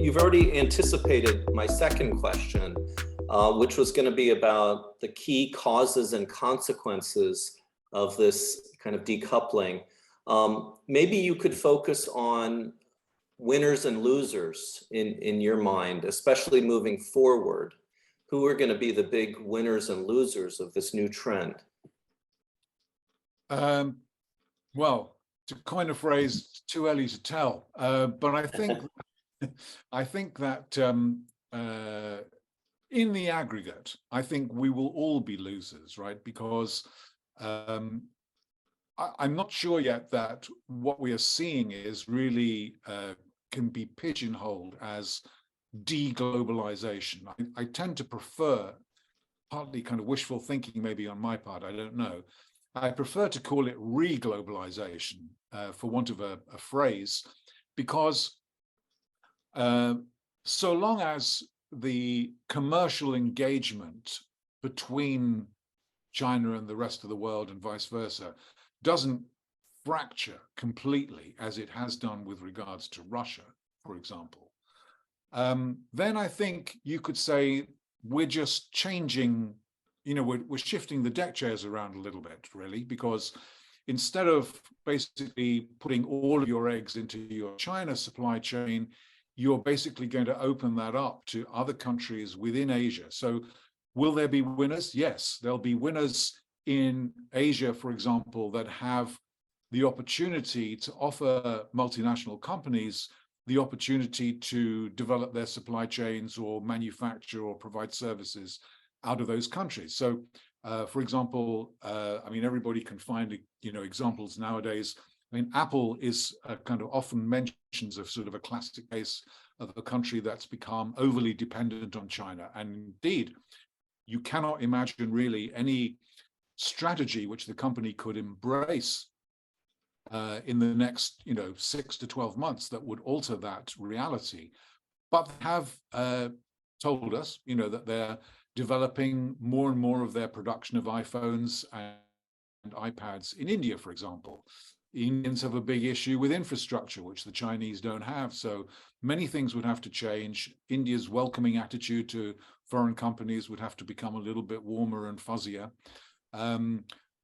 you've already anticipated my second question, which was going to be about the key causes and consequences of this kind of decoupling. Maybe you could focus on winners and losers in your mind, especially moving forward. Who are going to be the big winners and losers of this new trend? Well, to coin a phrase, too early to tell. But I think that in the aggregate, I think we will all be losers, right? Because I'm not sure yet that what we are seeing is really can be pigeonholed as deglobalization. I tend to prefer, partly kind of wishful thinking maybe on my part, I don't know, I prefer to call it reglobalization, for want of a phrase, because so long as the commercial engagement between China and the rest of the world and vice versa doesn't fracture completely as it has done with regards to Russia, for example, then I think you could say we're just changing, we're shifting the deck chairs around a little bit, really, because instead of basically putting all of your eggs into your China supply chain, you're basically going to open that up to other countries within Asia. So will there be winners? Yes, there'll be winners in Asia, for example, that have the opportunity to offer multinational companies the opportunity to develop their supply chains or manufacture or provide services out of those countries. So, for example, I mean, everybody can find, examples nowadays. I mean, Apple is kind of often mentions of sort of a classic case of a country that's become overly dependent on China. And indeed, you cannot imagine really any strategy which the company could embrace in the next, 6 to 12 months that would alter that reality, but have told us, that they're developing more and more of their production of iPhones and iPads in India, for example. The Indians have a big issue with infrastructure, which the Chinese don't have. So many things would have to change. India's welcoming attitude to foreign companies would have to become a little bit warmer and fuzzier.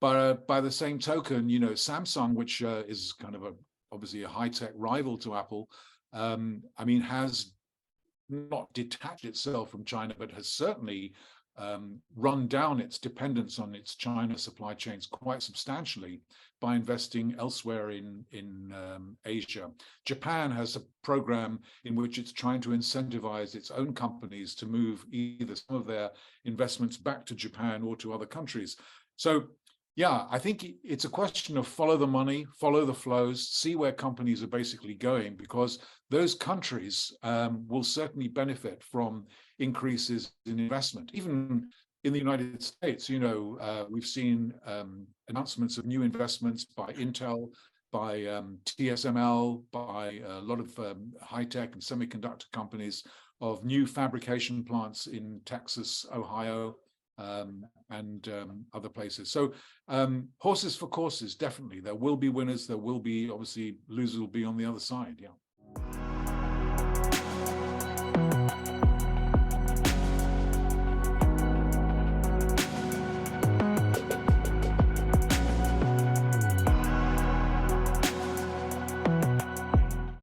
But by the same token, Samsung, which is kind of obviously a high-tech rival to Apple, I mean, has not detached itself from China, but has certainly run down its dependence on its China supply chains quite substantially by investing elsewhere in Asia. Japan has a program in which it's trying to incentivize its own companies to move either some of their investments back to Japan or to other countries. So, yeah, I think it's a question of follow the money, follow the flows, see where companies are basically going, because those countries will certainly benefit from increases in investment. Even in the United States, we've seen announcements of new investments by Intel, by TSML, by a lot of high-tech and semiconductor companies, of new fabrication plants in Texas, Ohio, and other places. So horses for courses, definitely. There will be winners. There will be, obviously, losers will be on the other side. Yeah.